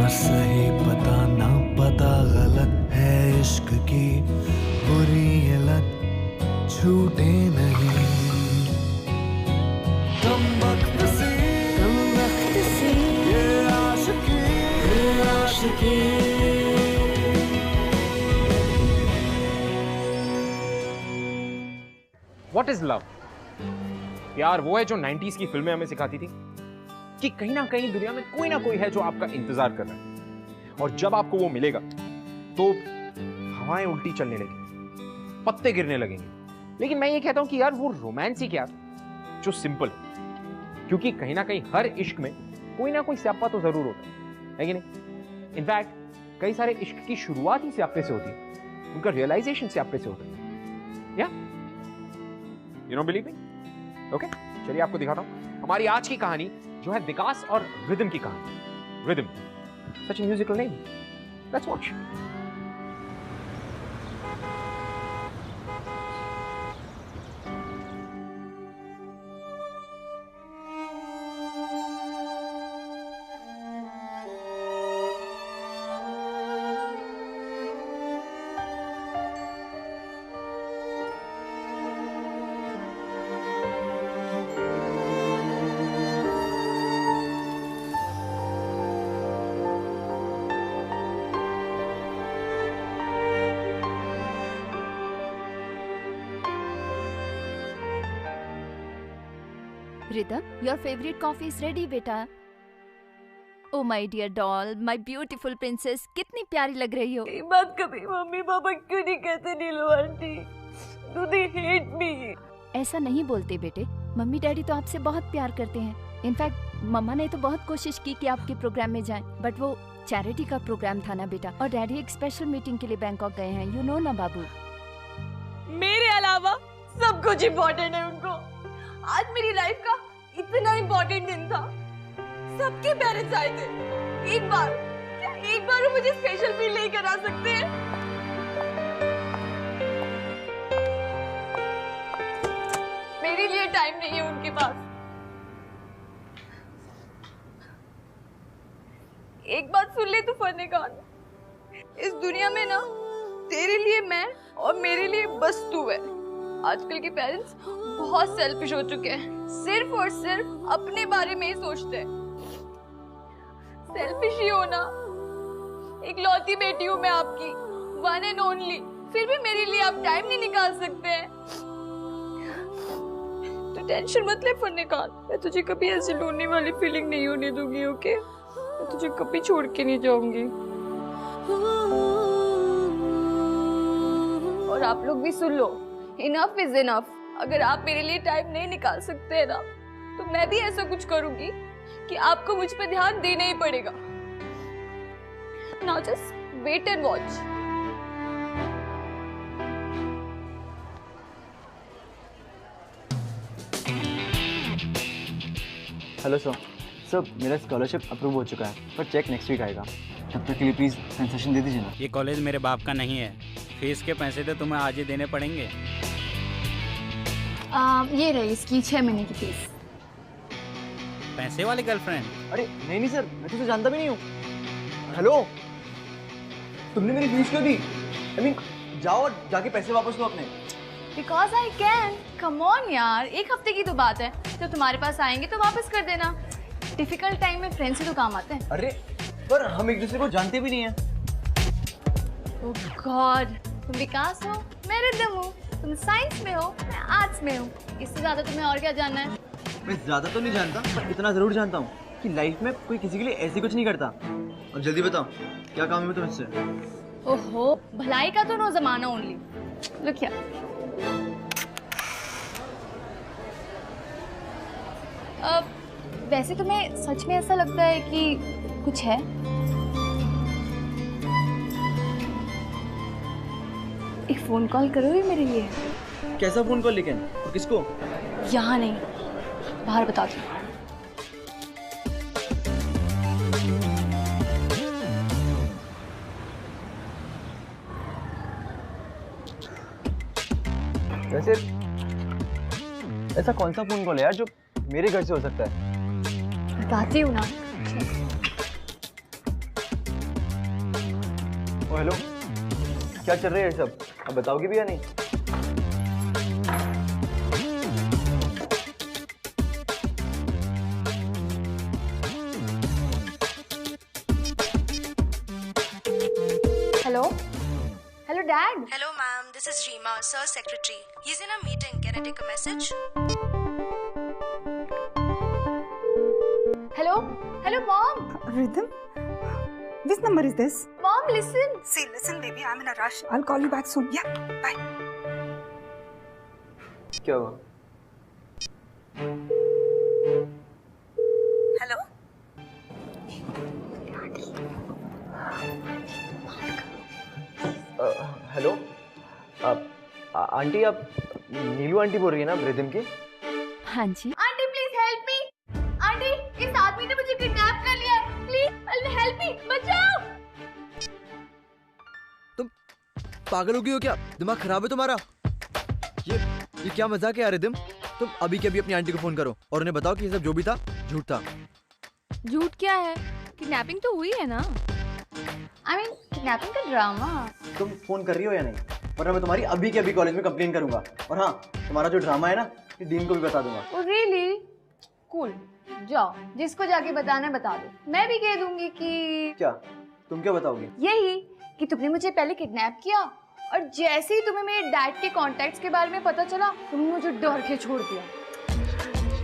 सही पता ना पता गलत है इश्क की बुरी ये लत छूटे नहीं। कम वक्त से ये आशिकी What is love? प्यार वो है जो 90s की फिल्में हमें सिखाती थी कि कहीं ना कहीं दुनिया में कोई ना कोई है जो आपका इंतजार कर रहा है, और जब आपको वो मिलेगा तो हवाएं उल्टी चलने लगेंगी, पत्ते गिरने लगेंगे। लेकिन मैं ये कहता हूं कि यार वो रोमांस ही क्या जो सिंपल, क्योंकि कहीं ना कहीं हर इश्क में कोई ना कोई स्यापा तो जरूर होता है कि नहीं? इनफैक्ट कई सारे इश्क की शुरुआत ही स्यापे से होती है, उनका रियलाइजेशन स्यापे से होता है। या you know believe me? Okay, चलिए आपको दिखाता हूं हमारी आज की कहानी जो है विकास और रिदम की कहानी। Rhythm, such A musical name. Let's watch. Rhythm, your favorite coffee is ready, बेटा। Oh my dear doll, my beautiful princess, कितनी प्यारी लग रही हो। ये बात कभी मम्मी पापा क्यों नहीं कहते नीलू aunty? Do they hate me? ऐसा नहीं बोलते बेटे, मम्मी डैडी तो आपसे बहुत प्यार करते हैं। इनफैक्ट मम्मा ने तो बहुत कोशिश की कि आपके प्रोग्राम में जाएं, बट वो चैरिटी का प्रोग्राम था ना बेटा, और डैडी एक स्पेशल मीटिंग के लिए बैंकॉक गए हैं, यू नो ना बाबू। मेरे अलावा सब कुछ इम्पोर्टेंट है उनको। आज मेरी लाइफ का इतना इम्पोर्टेंट दिन था, सबके पेरेंट्स आए थे। एक बार वो मुझे स्पेशल फील नहीं करा सकते हैं? मेरे लिए टाइम नहीं है उनके पास। एक बात सुन ले तू फने खान, इस दुनिया में ना तेरे लिए मैं और मेरे लिए बस तू है। आजकल के पेरेंट्स बहुत सेल्फिश हो चुके हैं, सिर्फ और सिर्फ अपने बारे में ही सोचते हैं। सेल्फिश ही हो ना। एक लौती बेटी हूँ मैं आपकी, वन एंड ओनली, फिर भी मेरे लिए आप टाइम नहीं निकाल सकते हैं। तो टेंशन मत ले फन्ने खान, मैं तुझे कभी ऐसी रोने वाली फीलिंग नहीं होने दूंगी, ओके? मैं तुझे कभी छोड़ के नहीं जाऊंगी। और आप लोग भी सुन लो, इनफ इज इनफ। अगर आप मेरे लिए टाइम नहीं निकाल सकते हैं ना, तो मैं भी ऐसा कुछ करूंगी कि आपको मुझ पर ध्यान देना ही पड़ेगा। Now just wait and watch. Hello sir, मेरा स्कॉलरशिप अप्रूव हो चुका है, पर चेक नेक्स्ट वीक आएगा। तब तक के लिए प्लीज़ कंसेशन दे दीजिए ना। ये कॉलेज मेरे बाप का नहीं है, फीस के पैसे तो तुम्हें आज ही देने पड़ेंगे। ये रही इसकी 6 महीने की फीस। पैसे वाली गर्लफ्रेंड? अरे नहीं सर, मैं तुझे जानता भी नहीं हूँ। हेलो, तुमने मेरी फीस क्यों दी? I mean, जाओ और जाके पैसे वापस लो अपने। Because I can. Come on यार, एक हफ्ते की तो बात है, जब तुम्हारे पास आएंगे तो वापस कर देना। डिफिकल्ट टाइम में फ्रेंड्स ही तो काम आते हैं। अरे पर हम एक दूसरे को जानते भी नहीं हैं। Oh God, तुम विकास हो, मैं रिदम हूँ। तुम साइंस में हो, मैं आर्ट्स में हूँ। इससे ज्यादा तुम्हें और क्या जानना है? मैं ज्यादा तो नहीं जानता, पर इतना जरूर जानता हूँ कि लाइफ में कोई किसी के लिए ऐसे कुछ नहीं करता। और जल्दी बताओ, क्या काम है तुम इससे? ओहो, भलाई का तो नो जमाना ओनली। Look here. वैसे तुम्हें सच में ऐसा लगता है कि कुछ है? एक फोन कॉल करोगे मेरे लिए? कैसा फोन कॉल लेकिन? और किसको? यहाँ नहीं, बाहर बता दो। वैसे ऐसा कौन सा फोन कॉल है यार जो मेरे घर से हो सकता है? बताती हूँ ना। हेलो, क्या चल रहा है ये सब? अब बताओगे भी या नहीं? Hello hello dad. Hello, ma'am. This is Reema, sir's secretary. He's in a meeting. Can I take a message? Hello hello mom. Rhythm? Which number is this? Mom listen. See, listen, baby, I'm in a rush. I'll call you back soon. Yeah, bye. क्या हुआ? Hello? Hello, aunty, आप नीलू aunty बोल रही है ना Rhythm की? हाँ जी। Aunty please help me. Aunty इस आदमी ने मुझे किडनैप कर लिया है। प्लीज हेल्प मी, बचाओ। तुम पागल हो गई हो क्या? दिमाग खराब है तुम्हारा? ये क्या मजाक है यार रिदम? तुम अभी के अभी अपनी आंटी को फोन करो और उन्हें बताओ कि ये सब जो भी था झूठ था। झूठ क्या है? किडनैपिंग तो हुई है ना। आई मीन किडनैपिंग का ड्रामा। तुम फोन कर रही हो या नहीं? वरना मैं तुम्हारी अभी के अभी कॉलेज में कंप्लेन करूंगा। और हाँ, तुम्हारा जो ड्रामा है ना, ये डीन को भी बता दूंगा। Oh really? कूल, जाओ जिसको जाके बताना है बता दो। मैं भी कह दूंगी कि क्या? तुम क्या बताओगी? यही कि तुमने मुझे पहले किडनैप किया और जैसे ही तुम्हें मेरे डैड के कॉन्टैक्ट्स के बारे में पता चला तुमने मुझे डर के छोड़ दिया।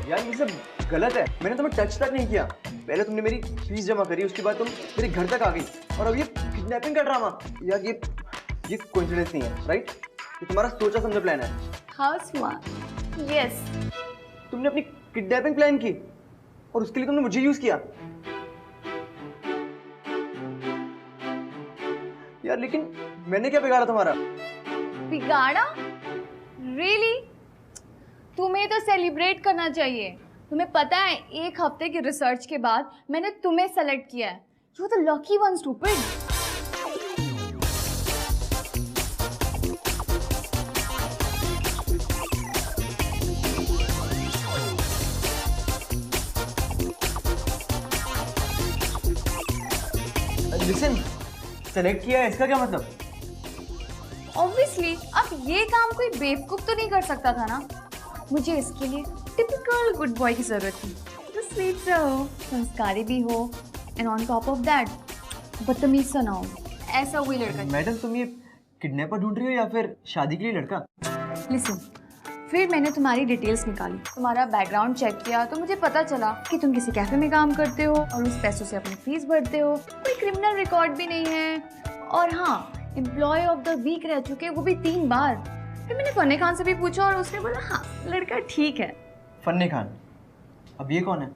यार ये सब गलत है। मैंने तुम्हें टच तक नहीं किया। पहले तुमने मेरी फीस जमा करी, उसके बाद तुम मेरे घर तक आ गई और अब ये किडनैपिंग का ड्रामा। यार ये कोइंसिडेंस नहीं है, राइट? ये तुम्हारा सोचा समझा प्लान है। How smart. यस। तुमने अपनी किडनैपिंग प्लान की और उसके लिए तुमने मुझे यूज किया। यार लेकिन मैंने क्या बिगाड़ा तुम्हारा? बिगाड़ा? रियली? तुम्हें तो सेलिब्रेट करना चाहिए। तुम्हें पता है 1 हफ्ते की रिसर्च के बाद मैंने तुम्हें सेलेक्ट किया है। You are the lucky one stupid. Listen, select किया है इसका क्या मतलब? ऑब्वियसली अब ये काम कोई बेवकूफ तो नहीं कर सकता था ना। मुझे इसके लिए टिपिकल गुड बॉय की जरूरत थी, जो स्वीट रहो, संस्कारी भी हो and on top of that बदतमीज सा ना हो। ऐसा कोई लड़का। मैडम, तुम ये किडनैपर ढूंढ रही हो या फिर शादी के लिए लड़का? लिसन, फिर मैंने तुम्हारी डिटेल्स निकाली, तुम्हारा बैकग्राउंड चेक किया तो मुझे पता चला कि तुम किसी कैफे में काम करते हो और उस पैसों से अपनी फीस भरते हो। कोई क्रिमिनल रिकॉर्ड भी नहीं है और हाँ, एम्प्लॉय ऑफ द वीक रह चुके, वो भी 3 बार। फिर मैंने फन्ने खान से भी पूछा और उसने बोला हाँ लड़का ठीक है। फन्ने खान? अब ये कौन है?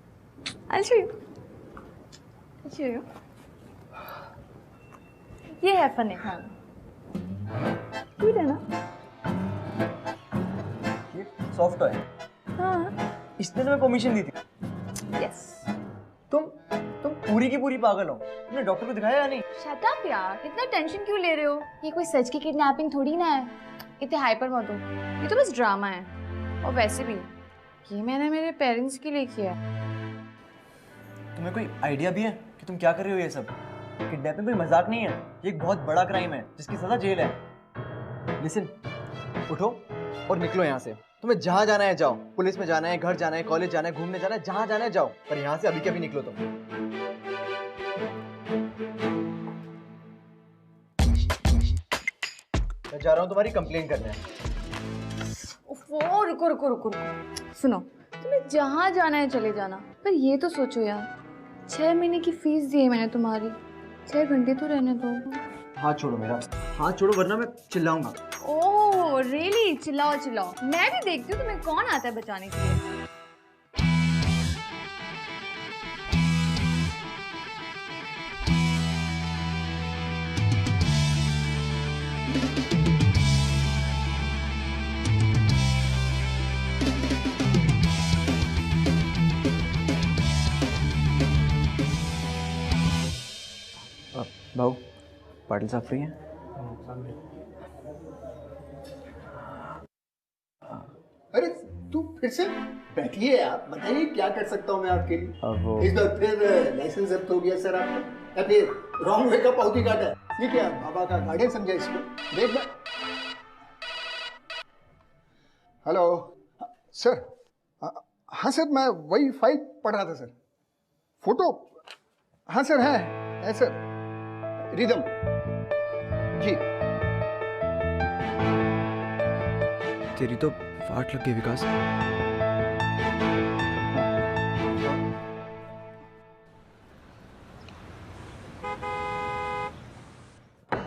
I'll show you. I'll show you. ये है फन्ने खान। गुड है ना? ये सॉफ्ट है। हाँ। इसने तुम्हें परमिशन दी थी? यस। तुम पूरी की पूरी पागल हो। तुमने डॉक्टर को दिखाया या नहीं? शट अप यार, इतना टेंशन क्यों ले रहे हो? ये कोई सच की किडनैपिंग थोड़ी ना है। इतने हाइपर मत हो, ये तो बस ड्रामा है। और वैसे भी ये मैंने मेरे पेरेंट्स के लिए किया है। तुम्हें कोई आइडिया भी है कि तुम क्या कर रही हो? ये सब किडनैपिंग कोई मजाक नहीं है, ये एक बहुत बड़ा क्राइम है जिसकी सजा जेल है। लिसन, उठो और निकलो यहाँ से। तुम्हें जहाँ जाना है जाओ, पुलिस में जाना है, घर जाना है, कॉलेज जाना है, घूमने जाना है, जहाँ जाना है जाओ, पर यहाँ से अभी के अभी निकलो तुम। मैं जा रहा हूँ तुम्हारी कंप्लेंट करने। ओफो, रुको रुको रुको रुको। सुनो, तुम्हें जहाँ जाना है चले जाना, पर ये तो सोचो यार, 6 महीने की फीस दी है मैंने तुम्हारी, 6 घंटे तो रहने दो। हाथ छोड़ो मेरा, हाथ छोड़ो वरना मैं चिल्लाऊंगा। Oh really? चिल्लाओ चिल्लाओ, मैं भी देखती हूँ तुम्हें कौन आता है बचाने के लिए। भाऊ, पाटिल साहब फ्री हैं? अरे तू फिर से बैठिए, आप बताइए क्या कर सकता हूँ मैं आपके लिए? अब वो इस बार फिर लाइसेंस जब्त हो गया सर आपका, या फिर रॉन्ग वे का पावती काटा है? ये क्या बाबा का गार्डियन समझा इसको? देख मैं। Hello sir. हाँ सर, मैं वही फाइल पढ़ रहा था सर। फोटो? हाँ सर, है सर। रिदम जी। तेरी तो फाट लग गई विकास।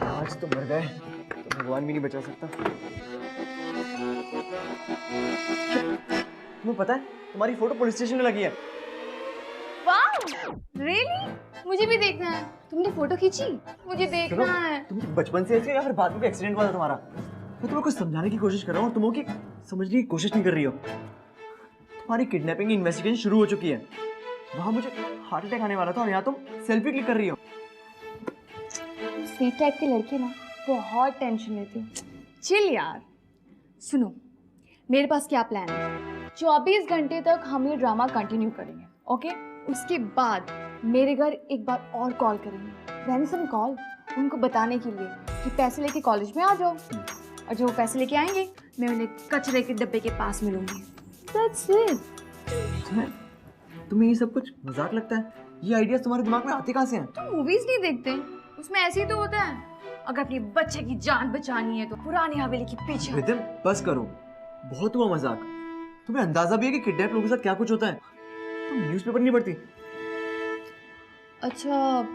आज तो मर गए तो भगवान भी नहीं बचा सकता। तुम्हें पता है तुम्हारी फोटो पुलिस स्टेशन में लगी है। Wow, really? मुझे भी देखना है। तुमने फोटो खींची? मुझे देखना है। तुम बचपन से ऐसे या फिर बाद में एक्सीडेंट हुआ था तुम्हारा? मैं तुम्हें कुछ समझाने की कोशिश कर रहा हूँ, तुम हो कि समझने की कोशिश नहीं कर रही हो। तुम्हारी किडनैपिंग की इन्वेस्टिगेशन शुरू हो चुकी है। वहां मुझे हार्ट अटैक आने वाला था और यहाँ तुम सेल्फी क्लिक कर रही हो। स्वीट टाइप की लड़की ना बहुत टेंशन लेती है। चिल यार। सुनो, मेरे पास क्या प्लान है। 24 घंटे तक हम ये ड्रामा कंटिन्यू करेंगे, ओके? उसके बाद मेरे घर एक बार और कॉल करेंगे, रैंसम कॉल, उनको बताने के लिए कि पैसे लेके कॉलेज में आ जाओ। और जब वो पैसे लेके आएंगे मैं उन्हें कचरे के डब्बे के पास मिलूंगी। That's it। तुम्हें ये सब कुछ मजाक लगता है? ये आइडियाज तुम्हारे दिमाग में आते कहाँ से हैं? तुम मूवीज नहीं देखते? उसमें ऐसे ही तो होता है। अगर अपने बच्चे की जान बचानी है तो पुरानी हवेली के पीछे। रिदम बस करो, बहुत हुआ मजाक। तुम्हें अंदाजा भी है कि किडनैप लोगों के साथ क्या कुछ होता है? तुम न्यूज़पेपर नहीं पढ़ती? अच्छा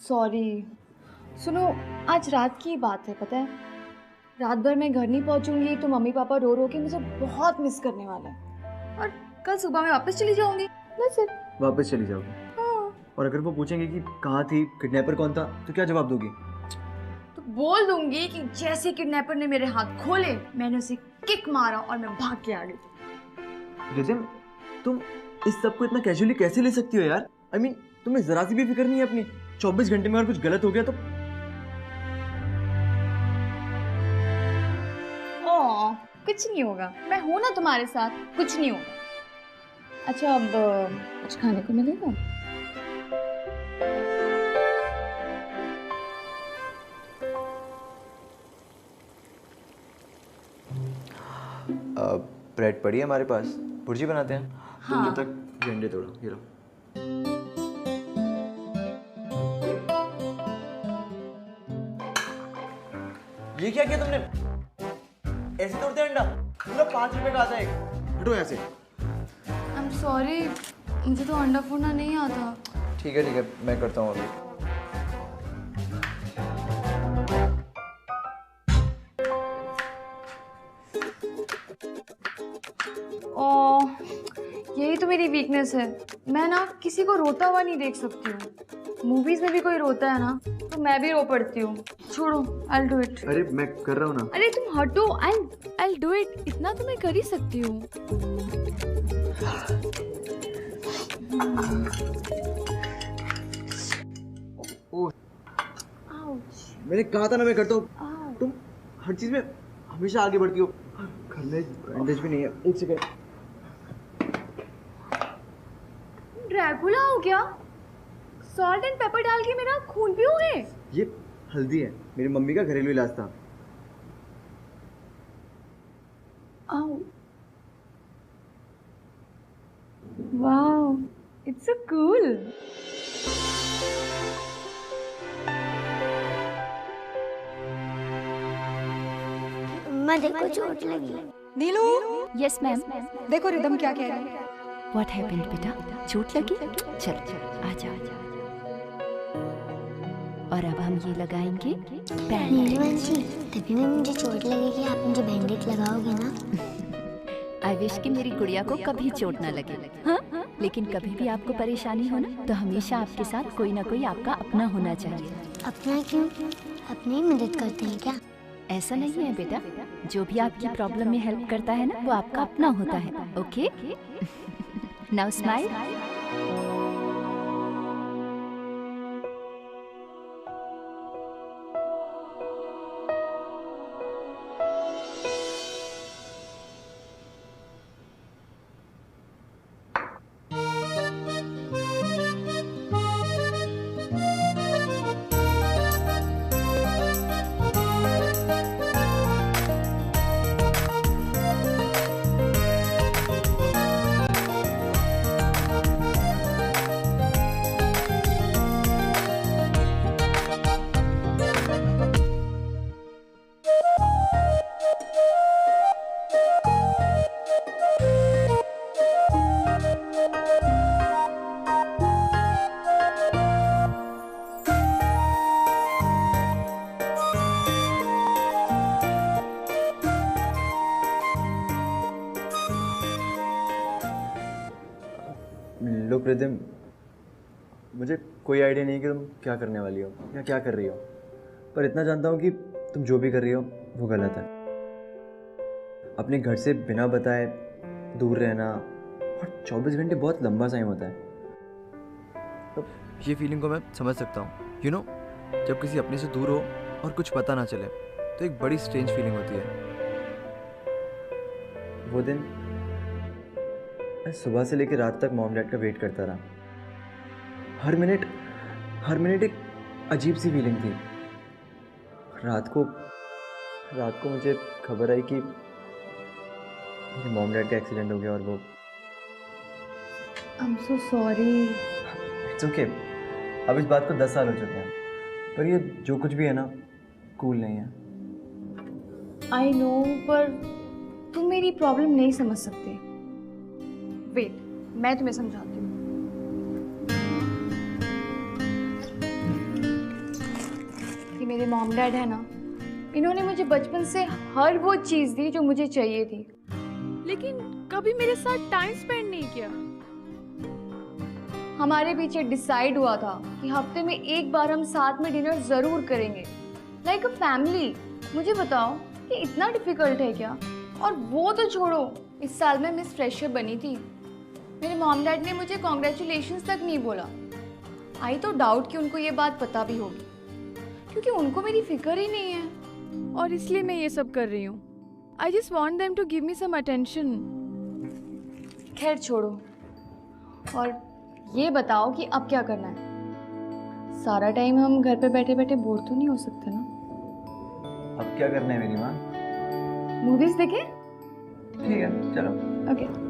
सॉरी। सुनो, आज रात की बात है, पता है? रात भर मैं घर नहीं पहुंचूंगी तो मम्मी पापा रो रो के मुझे बहुत मिस करने वाले हैं। और कल सुबह मैं वापस चली जाऊंगी। बस वापस चली जाओगी? हाँ। और अगर वो पूछेंगे कि कहाँ थी, किडनैपर कौन था, तो क्या जवाब दोगी? तो बोल दूंगी कि जैसे किडनैपर ने मेरे हाथ खोले मैंने उसे किक मारा और मैं भाग के आ गई। रिदम, तुम इस सब को इतना कैजुअली कैसे ले सकती हो यार? I mean, तुम्हें जरा सी भी फिक्र नहीं है अपनी? 24 घंटे में अगर कुछ गलत हो गया तो? कुछ नहीं होगा, मैं हूं ना तुम्हारे साथ, कुछ नहीं होगा। अच्छा अब कुछ खाने को मिलेगा? ब्रेड पड़ी है हमारे पास, भुर्जी बनाते हैं। हाँ। तुम जब तक झंडे तोड़ो, ये लो। ये क्या किया तुमने? ऐसे तोड़ते हैं अंडा? पूरा 5 रुपए का आता है एक। हटो यहाँ से। I'm sorry, मुझे तो अंडा फोड़ना नहीं आता। ठीक है, मैं करता हूँ अभी। यही तो मेरी वीकनेस है। मैं ना किसी को रोता हुआ नहीं देख सकती हूँ। मूवीज में भी कोई रोता है ना तो मैं भी रो पड़ती हूँ। छोड़ो, I'll do it। अरे मैं कर रहा हूँ ना। अरे तुम हटो, I'll do it। इतना तो मैं कर ही सकती हूँ। मैंने कहा था ना मैं करता हूँ। तुम हर चीज में हमेशा आगे बढ़ती हो। घर में बैंडेज भी नहीं है। एक सेकंड। ड्रैकुला हो गया? सॉल्ट एंड पेपर डाल के मेरा खून पियोगे? ये हल्दी है, मेरी मम्मी का घरेलू इलाज था। आओ। Wow, it's so cool. अम्मा देखो चोट लगी। नीलू। Yes ma'am. देखो रिदम क्या कह रही है। व्हाट हैपेंड बेटा? चोट लगी? चल आजा। और अब हम ये लगाएंगे बैंडेज। तभी मैं मुझे चोट लगेगी, आप मुझे बैंडेज लगाओगे ना? आई विश कि मेरी गुड़िया को कभी चोट ना लगे। हाँ? लेकिन कभी भी आपको परेशानी हो ना तो हमेशा आपके साथ कोई ना कोई आपका अपना होना चाहिए। अपना क्यों? अपनी ही मदद करते हैं क्या? ऐसा नहीं है बेटा, जो भी आपकी प्रॉब्लम में हेल्प करता है ना वो आपका अपना होता है। Okay? Now smile. Look rhythm, मुझे कोई आइडिया नहीं कि तुम क्या करने वाली हो या क्या कर रही हो, पर इतना जानता हूँ कि तुम जो भी कर रही हो वो गलत है। अपने घर से बिना बताए दूर रहना, और 24 घंटे बहुत लंबा टाइम होता है। तो ये फीलिंग को मैं समझ सकता हूँ। यू नो, जब किसी अपने से दूर हो और कुछ पता ना चले तो एक बड़ी स्ट्रेंज फीलिंग होती है। वो दिन मैं सुबह से लेकर रात तक मॉम डैड का वेट करता रहा। हर मिनट एक अजीब सी फीलिंग थी। रात को मुझे खबर आई कि मेरे मॉम डैड का एक्सीडेंट हो गया, और वो I'm so sorry. It's okay. अब इस बात को 10 साल हो चुके हैं, पर ये जो कुछ भी है ना, कूल नहीं है। I know, पर तुम मेरी प्रॉब्लम नहीं समझ सकते। वेट, मैं तुम्हें समझाती हूँ। कि मेरे मॉम डैड है ना, इन्होंने मुझे बचपन से हर वो चीज़ दी जो मुझे चाहिए थी, लेकिन कभी मेरे साथ टाइम स्पेंड नहीं किया। हमारे पीछे डिसाइड हुआ था कि हफ्ते में एक बार हम साथ में डिनर जरूर करेंगे, लाइक अ फैमिली। मुझे बताओ कि इतना डिफिकल्ट है क्या? और वो तो छोड़ो, इस साल में मिस फ्रेशर बनी थी। मेरे मॉम डैड ने मुझे कॉन्ग्रेचुलेशंस तक नहीं बोला। आई तो डाउट कि उनको ये बात पता भी होगी, क्योंकि उनको मेरी फिक्र ही नहीं है, और इसलिए मैं ये सब कर रही हूँ। I just want them to give me some attention. खैर छोड़ो, और ये बताओ कि अब क्या करना है? सारा टाइम हम घर पे बैठे बैठे बोर तो नहीं हो सकते ना? अब क्या करना है मेरी माँ? मूवीज देखें? ठीक है, चलो। ओके।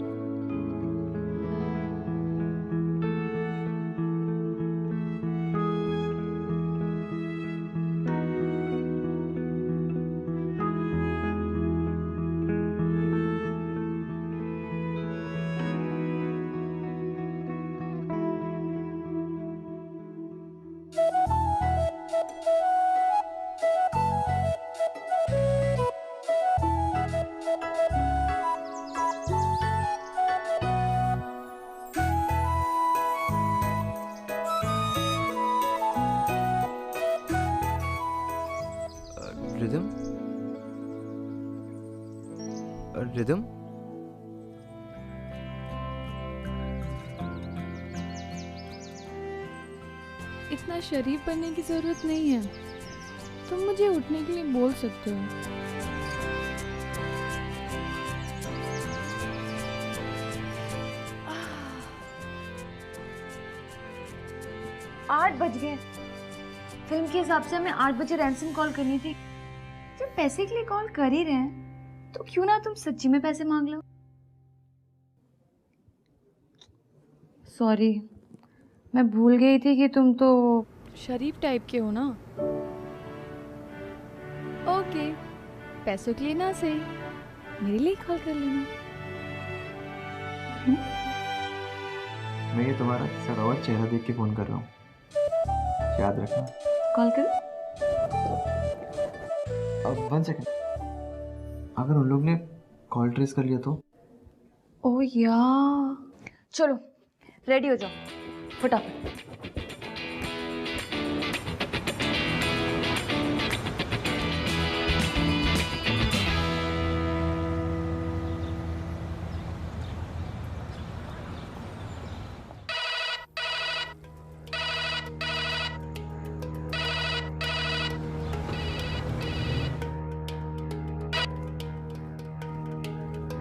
रिदम, इतना शरीफ बनने की जरूरत नहीं है। तुम मुझे उठने के लिए बोल सकते हो। 8 बज गए। फिल्म के हिसाब से हमें 8 बजे रैंसम कॉल करनी थी। जब पैसे के लिए कॉल कर ही रहे हैं तो क्यों ना तुम सच्ची में पैसे मांग लो। सॉरी, मैं भूल गई थी कि तुम तो शरीफ टाइप के हो ना। ओके, पैसों के लिए ना सही, मेरे लिए कॉल कर लेना। मैं ये तुम्हारा सरावत चेहरा देख के फोन कर रहा हूँ, याद रखना। कॉल कर। अब 1 सेकंड, अगर उन लोग ने कॉल ट्रेस कर लिया तो? ओह यार, चलो रेडी हो जाओ फटाफट।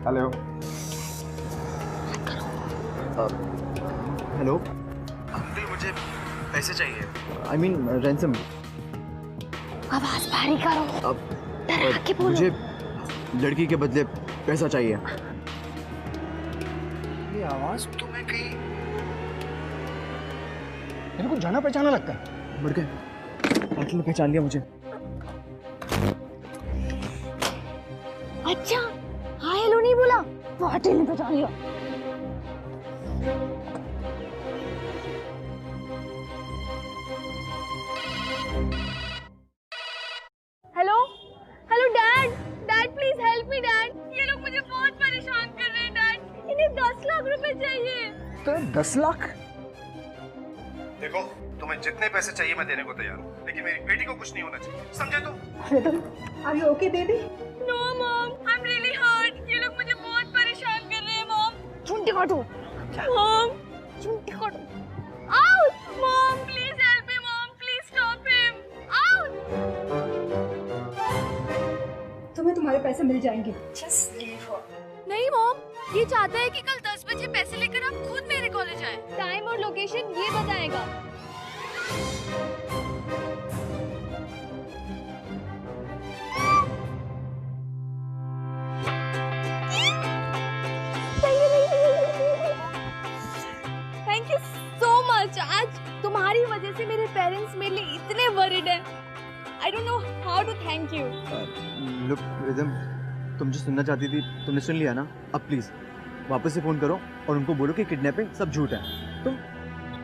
हेलो। हेलो अंकल, मुझे पैसे चाहिए। I mean ransom. आवाज भारी करो। अब डरा के बोलो। मुझे लड़की के बदले पैसा चाहिए। ये आवाज तुम्हें कहीं मेरे को जाना पहचाना लगता है। मर गए, अंकल ने पहचान लिया मुझे। अच्छा, हाँ हेलो नहीं बोला, पाटिल ने पहचान लिया। Hello hello dad, dad please help me dad. ये लोग मुझे बहुत परेशान कर रहे हैं डैड। इन्हें 10 लाख रुपए चाहिए। मात्र 10 लाख? देखो, तुम्हें जितने पैसे चाहिए मैं देने को तैयार हूँ, लेकिन मेरी बेटी को कुछ नहीं होना चाहिए, समझे तुम? Rhythm, are you okay baby? No mom, I am really hurt. ये लोग मुझे बहुत परेशान कर रहे हैं मॉम। चुंटी काटो। मॉम, चुंटी काटो। Out! Mom, please help me mom, please stop him. Out! तुम्हें तुम्हारे पैसे मिल जाएंगे। Just leave her. नहीं मॉम, ये चाहता है कि कल 10 बजे पैसे लेकर आप खुद मेरे कॉलेज आए। टाइम और लोकेशन ये बताएगा। Thank you so much. आज तुम्हारी वजह से मेरे पेरेंट्स मेरे लिए इतने वरीड हैं। I don't know how to thank you. Look Rhythm, तुम जो सुनना चाहती थी तुमने सुन लिया ना। अब प्लीज वापस से फोन करो और उनको बोलो कि किडनैपिंग सब झूठ है। तुम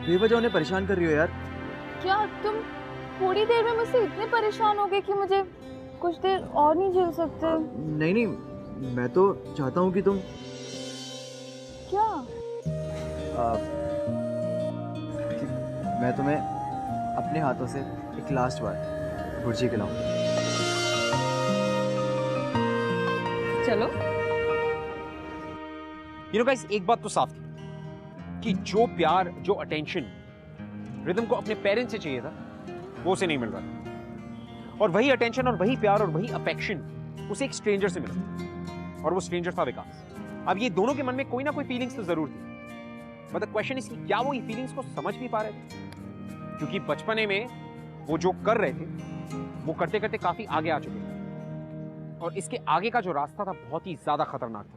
बेवजह उन्हें परेशान कर रही हो यार। क्या तुम थोड़ी देर में मुझसे इतने परेशान हो गए कि मुझे कुछ देर और नहीं झेल सकते? नहीं नहीं, मैं तो चाहता हूँ कि तुम क्या? कि मैं तुम्हें अपने हाथों से एक लास्ट बार भुर्जी खिलाऊं। चलो। यू नो गाइस, एक बात तो साफ थी कि जो प्यार, जो अटेंशन रिदम को अपने पेरेंट्स से चाहिए था वो उसे नहीं मिल रहा था, और वही अटेंशन और वही प्यार और वही अफेक्शन उसे एक स्ट्रेंजर से मिला, और वो स्ट्रेंजर था विकास। अब ये दोनों के मन में कोई ना कोई फीलिंग्स तो जरूर थी, बट द क्वेश्चन इज कि क्या वो ये फीलिंग्स को समझ भी पा रहे थे? क्योंकि बचपने में वो जो कर रहे थे वो करते करते काफी आगे आ चुके थे, और इसके आगे का जो रास्ता था बहुत ही ज्यादा खतरनाक था।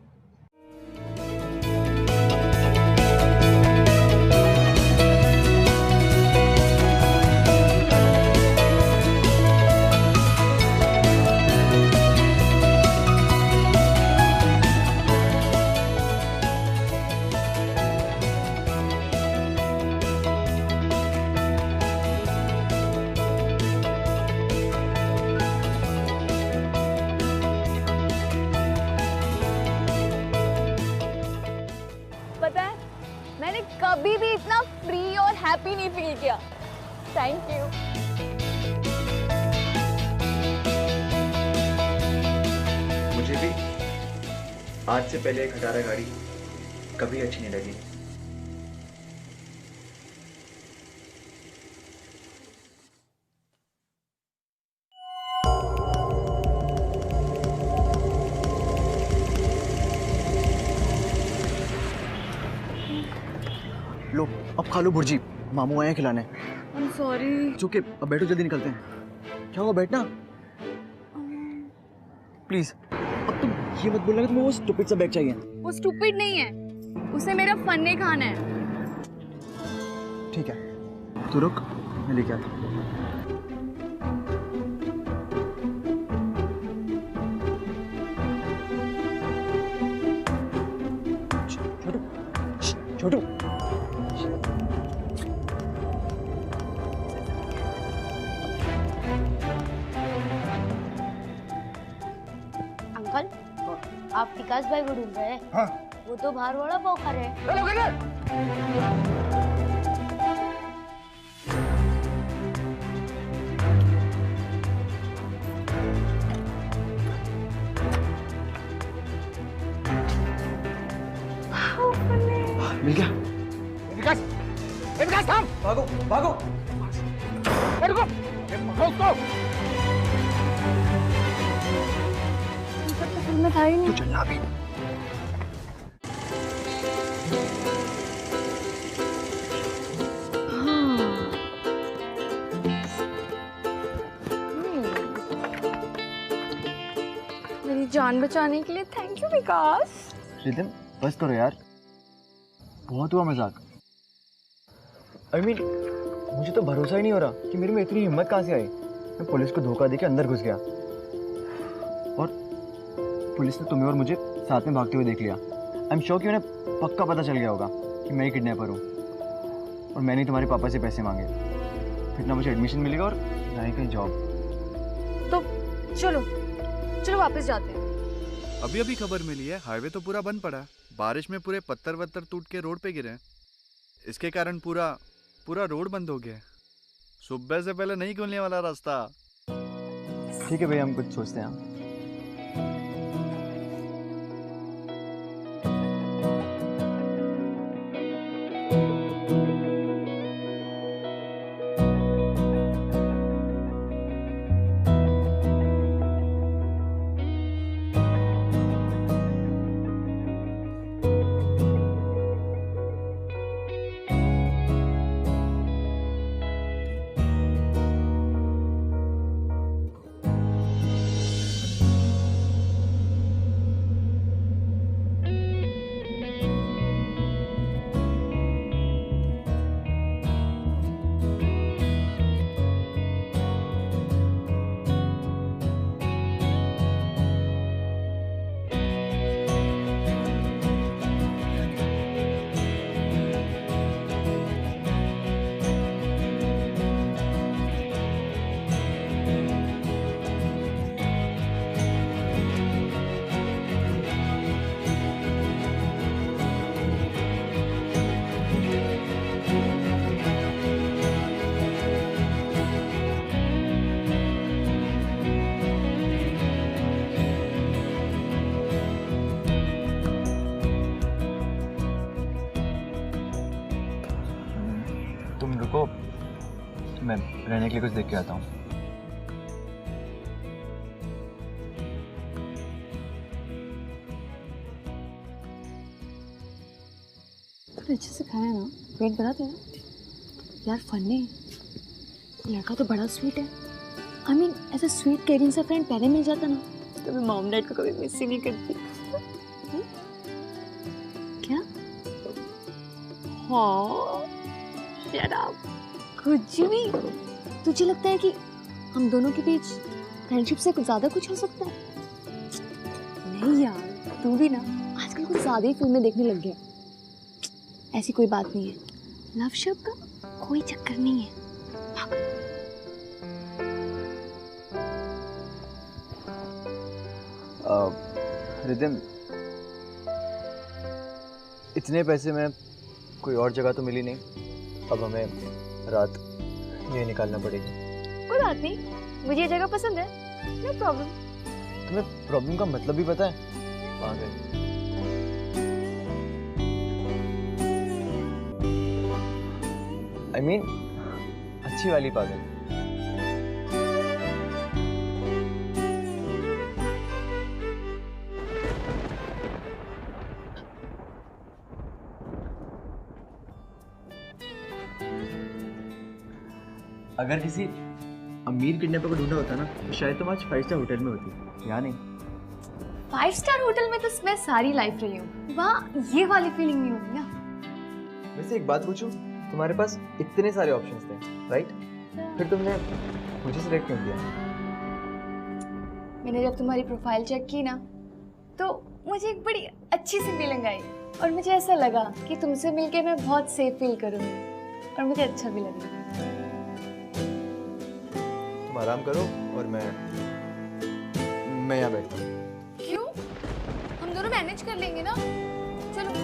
पता है, मैंने कभी भी इतना फ्री और हैप्पी नहीं फील किया। Thank you. मुझे भी आज से पहले एक खटारा गाड़ी कभी अच्छी नहीं लगी। लो अब खा लो भुर्जी, मामू आए हैं खिलाने। I am sorry. चुके, अब बैठो, जल्दी निकलते हैं। क्या हुआ, बैठना प्लीज। अब तुम ये मत बोलना कि तुम्हें वो स्टूपिड सा बैग चाहिए। वो स्टूपिड नहीं है, उसे मेरा फन्ने खाना है। ठीक है, तू रुक, मैं लेके आता हूँ। छोटू, अंकल, आप विकास भाई को ढूंढ रहे हैं? हाँ। वो तो बाहर वाला पाव खा रहे हैं। मिल गया। विकास, विकास थाम, भागो भागो, रुको, उसको। मैं था ही नहीं। तू चलना अभी। मेरी जान बचाने के लिए थैंक यू विकास। रिदम, बस करो यार, बहुत हुआ मजाक। आई मीन, मुझे तो भरोसा ही नहीं हो रहा कि मेरे में इतनी हिम्मत कहाँ से आई। मैं पुलिस को धोखा देके अंदर घुस गया, और पुलिस ने तुम्हें और मुझे साथ में भागते हुए देख लिया। आई एम श्योर कि उन्हें पक्का पता चल गया होगा कि मैं ही किडनैपर हूँ, और मैंने तुम्हारे पापा से पैसे मांगे। फिर ना मुझे एडमिशन मिलेगा और ना ही कहीं जॉब। तो चलो चलो वापस जाते हैं। अभी अभी खबर मिली है, हाईवे तो पूरा बंद पड़ा है। बारिश में पूरे पत्थर वत्थर टूट के रोड पे गिरे हैं। इसके कारण पूरा पूरा रोड बंद हो गया है। सुबह से पहले नहीं खुलने वाला रास्ता। ठीक है भैया, हम कुछ सोचते हैं। तुम रुको, मैं रहने के लिए कुछ देख के आता हूँ। थोड़ा अच्छे से खाया ना, पेट भरा था यार। फनी लड़का तो बड़ा स्वीट है। आई मीन ऐसा स्वीट केयरिंग सा फ्रेंड पहले मिल जाता ना तो मैं मॉम डैड को कभी मिस ही नहीं करती। क्या? हाँ शट अप। कुछ भी? तुझे लगता है कि हम दोनों के बीच फ्रेंडशिप से कुछ ज्यादा कुछ हो सकता है? नहीं यार, तू भी ना आजकल कुछ ज्यादा ही फिल्में देखने लग गया। ऐसी कोई बात नहीं है, लव शब्द का कोई चक्कर नहीं है। रिदम, इतने पैसे में कोई और जगह तो मिली नहीं। अब हमें रात ये निकालना पड़ेगी। कोई बात नहीं, मुझे ये जगह पसंद है, नो प्रॉब्लम। तुम्हें प्रॉब्लम का मतलब भी पता है? पागल। I mean, अच्छी वाली पागल। अगर किसी अमीर किडनैपर को ढूंढा होता ना तो शायद तुम आज 5 स्टार होटल में होती, या नहीं? 5 स्टार होटल में तो मैं सारी लाइफ रही हूँ। वाह, ये वाली फीलिंग नहीं होती ना। वैसे एक बात पूछूं, तुम्हारे पास इतने सारे ऑप्शंस थे, राइट? फिर तुमने मुझे सिलेक्ट क्यों किया? मैंने जब तुम्हारी प्रोफाइल चेक की ना तो मुझे एक बड़ी अच्छी सी फीलिंग आई और मुझे ऐसा लगा कि तुमसे मिलके मैं बहुत सेफ फील करूँगी और मुझे अच्छा भी लगेगा। तुम आराम करो और मैं यहाँ बैठता हूँ। क्यों? हम दोनों मैनेज कर लेंगे ना। चलो।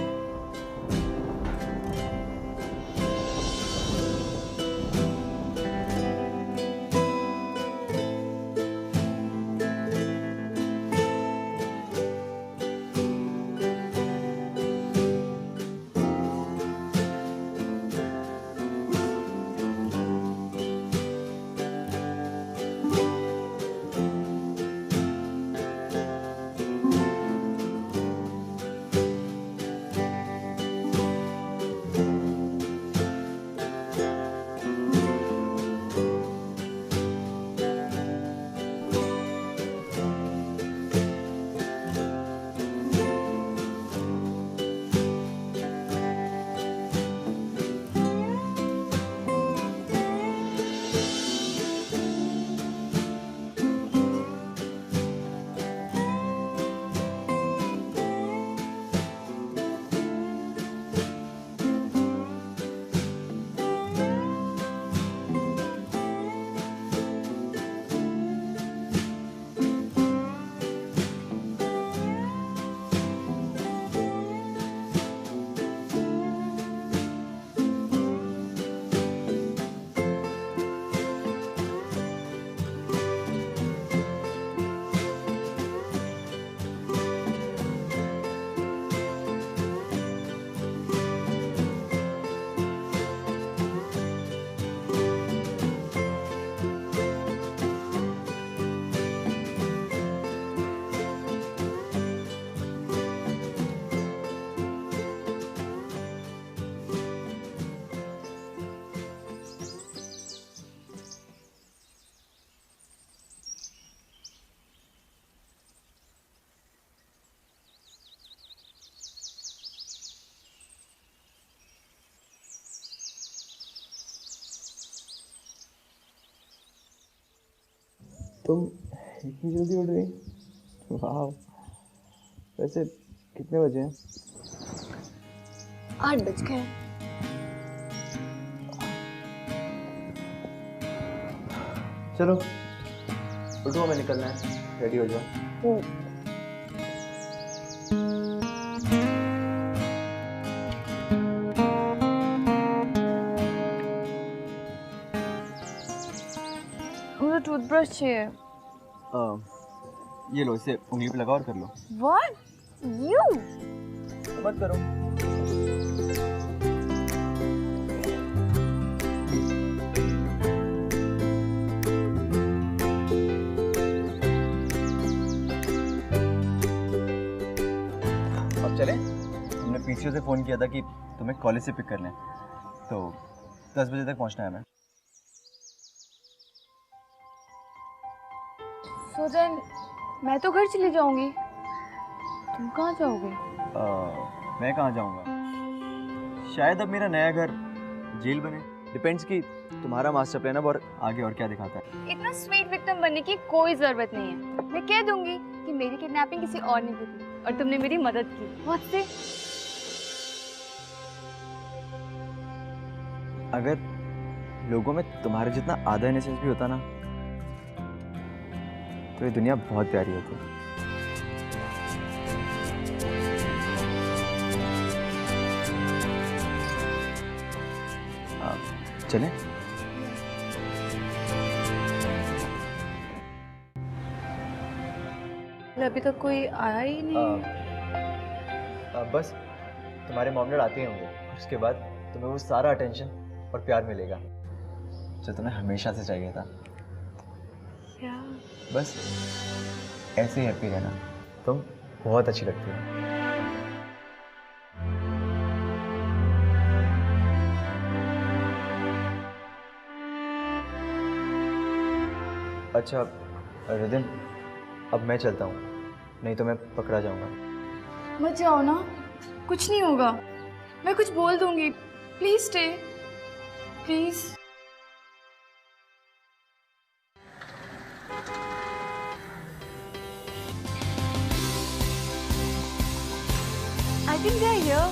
तुम इतनी जल्दी उठ गई? वाह। वैसे कितने बजे हैं? 8 बज गए। चलो उठो, हमें निकलना है, रेडी हो जाओ। मुझे टूथब्रश चाहिए। ये लो, इसे उंगली पे लगाओ और कर लो। What? You? मत करो। अब चलें? हमने पीसीओ से फ़ोन किया था कि तुम्हें कॉलेज से पिक कर लें, तो 10 बजे तक पहुंचना है हमें। So then, मैं तो घर चली जाऊंगी। तुम कहाँ जाओगे? मैं कहाँ जाऊँगा? शायद अब मेरा नया घर जेल बने। डिपेंड्स कि तुम्हारा मास्टर प्लान अब और आगे और क्या दिखाता है। इतना स्वीट विक्टिम बनने की कोई जरूरत नहीं है। मैं कह दूंगी कि मेरी किडनैपिंग किसी और ने की थी और तुमने मेरी मदद की। What's it? अगर लोगों में तुम्हारे जितना आधा इनोसेंस भी होता ना, तो ये दुनिया बहुत प्यारी होती। चलें? अभी तक कोई आया ही नहीं। बस तुम्हारे मॉम डैड आते ही होंगे, उसके बाद तुम्हें वो सारा अटेंशन और प्यार मिलेगा जो तुम्हें हमेशा से चाहिए था। क्या? बस ऐसे ही हैप्पी रहना, तुम बहुत अच्छी लगती हो। अच्छा रिदिम, अब मैं चलता हूँ, नहीं तो मैं पकड़ा जाऊंगा। मत जाओ ना, कुछ नहीं होगा। मैं कुछ बोल दूंगी। Please stay, please. I think they're here.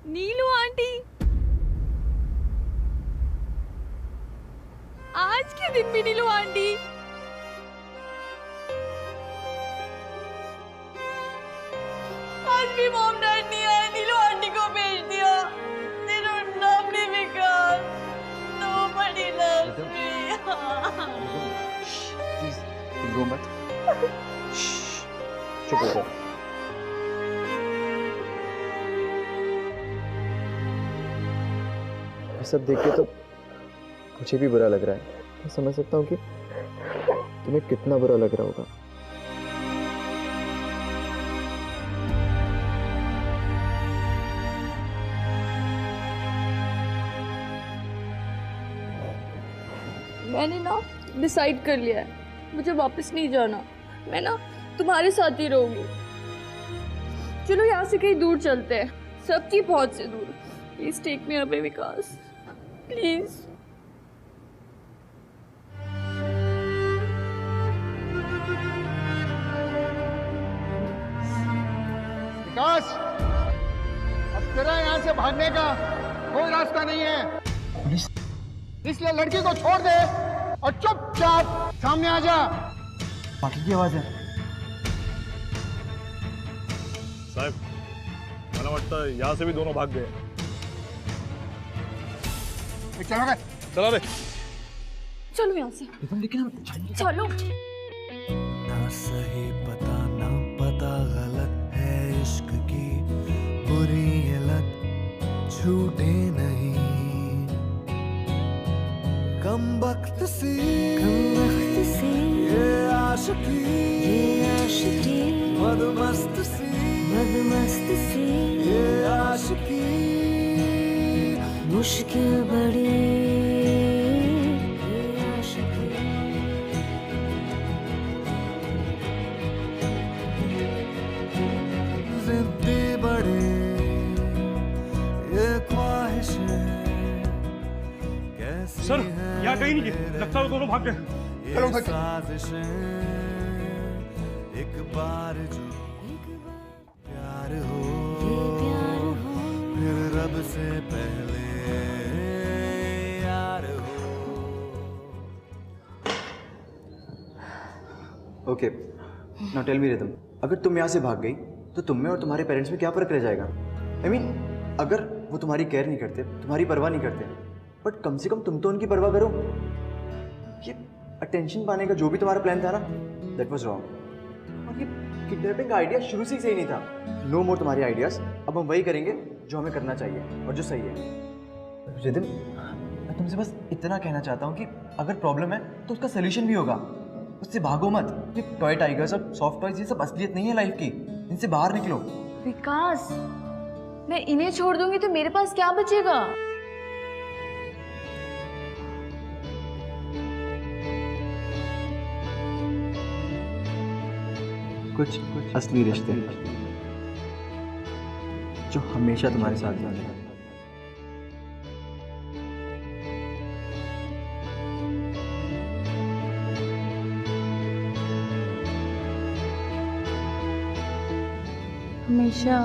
Neelu aunty, आज के दिन भी नीलू आंटी। आज भी मॉम डैड नहीं आए, नीलू आंटी को भेज दिया। They don't love me because nobody loves me. Please तुम रो मत, चुप हो जाओ। ये सब देख के तो मुझे भी बुरा लग रहा है। मैं समझ सकता हूँ कि तुम्हें कितना बुरा लग रहा होगा। मैंने ना डिसाइड कर लिया है, मुझे वापस नहीं जाना। मैं ना तुम्हारे साथ ही रहूंगी। चलो यहाँ से कहीं दूर चलते हैं, सबकी पहुंच से दूर। Please take me away Vikas, please. Vikas, अब तेरा यहाँ से भागने का कोई रास्ता नहीं है, इसलिए लड़की को छोड़ दे और चुपचाप सामने आ जा। बाकी की आवाज है। साहब, मला वाटतं यहाँ से भी दोनों भाग गए। चलो रे, चलो रे, चलो यहाँ से। लेकिन चलो। ना सही पता ना पता, गलत है इश्क की बुरी ये लत, छूटे नहीं। कम वक्त सी ये आशिकी मदमस्त सी बदमस्त सी ये आशिकी मुश्किल बड़ी ये आशिकी जिद्दी बड़े ये ख्वाहिशें सर यहाँ कहीं नहीं है, लगता है दोनों भाग गए। चलो भाग। एक बार जो प्यार हो फिर रब से पहले यार हो। Okay, now tell me Rhythm, अगर तुम यहाँ से भाग गई तो तुम में और तुम्हारे पेरेंट्स में क्या फर्क रह जाएगा? I mean, अगर वो तुम्हारी केयर नहीं करते, तुम्हारी परवाह नहीं करते, बट कम से कम तुम तो उनकी परवाह करो। ये अटेंशन पाने का जो भी तुम्हारा प्लान था ना, दैट वाज रॉन्ग। और ये किडनैपिंग का आइडिया शुरू से ही सही नहीं था। नो मोर तुम्हारे आइडियाज, अब हम वही करेंगे जो हमें करना चाहिए और जो सही है। रिदम, मैं तुमसे बस इतना कहना चाहता हूँ कि अगर प्रॉब्लम है तो उसका सोल्यूशन भी होगा, उससे भागो मत। ये टॉय टाइगर्स और सॉफ्ट टॉयज ये सब असलियत नहीं है लाइफ की, इनसे बाहर निकलो। विकास, मैं इन्हें छोड़ दूंगी तो मेरे पास क्या बचेगा? कुछ असली रिश्ते जो हमेशा तुम्हारे साथ रहेंगे। हमेशा।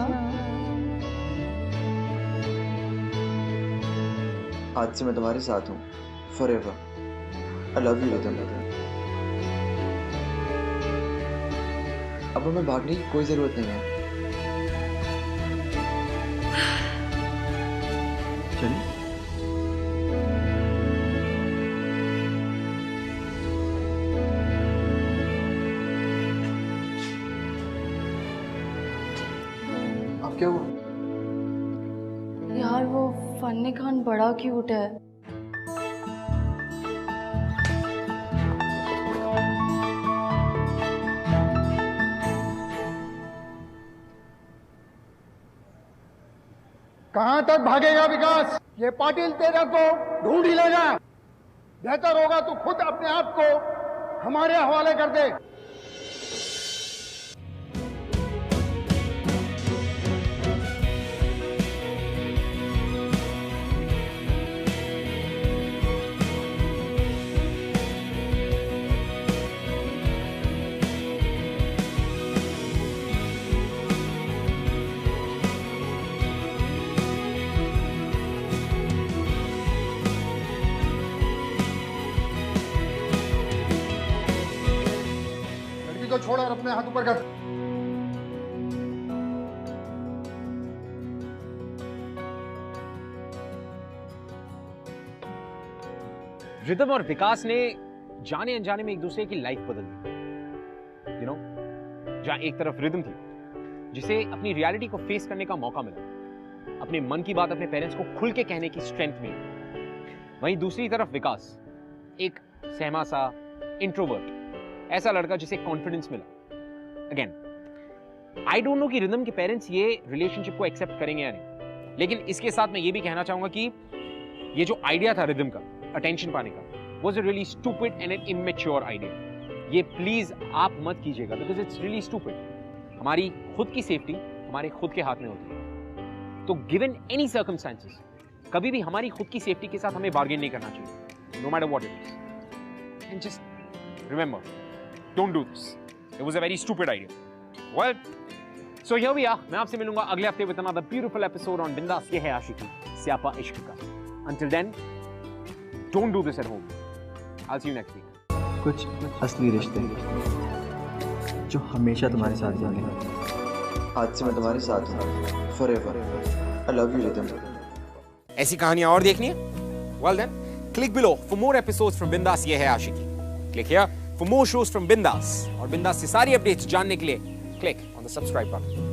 आज से मैं तुम्हारे साथ हूँ, forever. I love you rhythm. अब हमें भागने की कोई जरूरत नहीं है। चलिए। अब क्या हुआ? यार वो फन्नी खान बड़ा क्यूट है। कहां तक भागेगा विकास? ये पाटिल तेरा को ढूंढ ही लेगा। बेहतर होगा तू खुद अपने आप को हमारे हवाले कर दे। को छोड़ और अपने हाथ ऊपर कर। रिदम और विकास ने जाने अनजाने में एक दूसरे की लाइफ बदल दी। यू नो, जहां एक तरफ रिदम थी जिसे अपनी रियलिटी को फेस करने का मौका मिला, अपने मन की बात अपने पेरेंट्स को खुल के कहने की स्ट्रेंथ मिली, वहीं दूसरी तरफ विकास एक सहमा सा इंट्रोवर्ट ऐसा लड़का जिसे कॉन्फिडेंस मिला। अगेन आई डोंट नो कि रिदम के पेरेंट्स ये रिलेशनशिप को एक्सेप्ट करेंगे या नहीं, लेकिन इसके साथ मैं ये भी कहना चाहूंगा कि ये जो आइडिया था रिदम का अटेंशन पाने का, was a really stupid and an immature idea. ये प्लीज आप मत कीजिएगा, बिकॉज इट्स रियली स्टूपिड। हमारी खुद की सेफ्टी हमारे खुद के हाथ में होती है, तो गिवन एनी सर्कमस्टेंसेस कभी भी हमारी खुद की सेफ्टी के साथ हमें बार्गेन नहीं करना चाहिए, no matter what it is. And just remember, don't do this. It was a very stupid idea. Well, so here we are. मैं आपसे मिलूंगा अगले हफ्ते with another beautiful episode on बिंदास ये है आशिकी, स्यापा इश्क का। Until then, don't do this at home. I'll see you next week. कुछ असली रिश्ते जो हमेशा तुम्हारे साथ रहेंगे। आज से मैं तुम्हारे साथ हूँ, forever. I love you rhythm. ऐसी कहानियां और देखनी है? Well then, click below for more episodes from बिंदास ये है आशिकी. Click here for more shows from Bindas और बिंदास से सारी अपडेट्स जानने के लिए click on the subscribe button.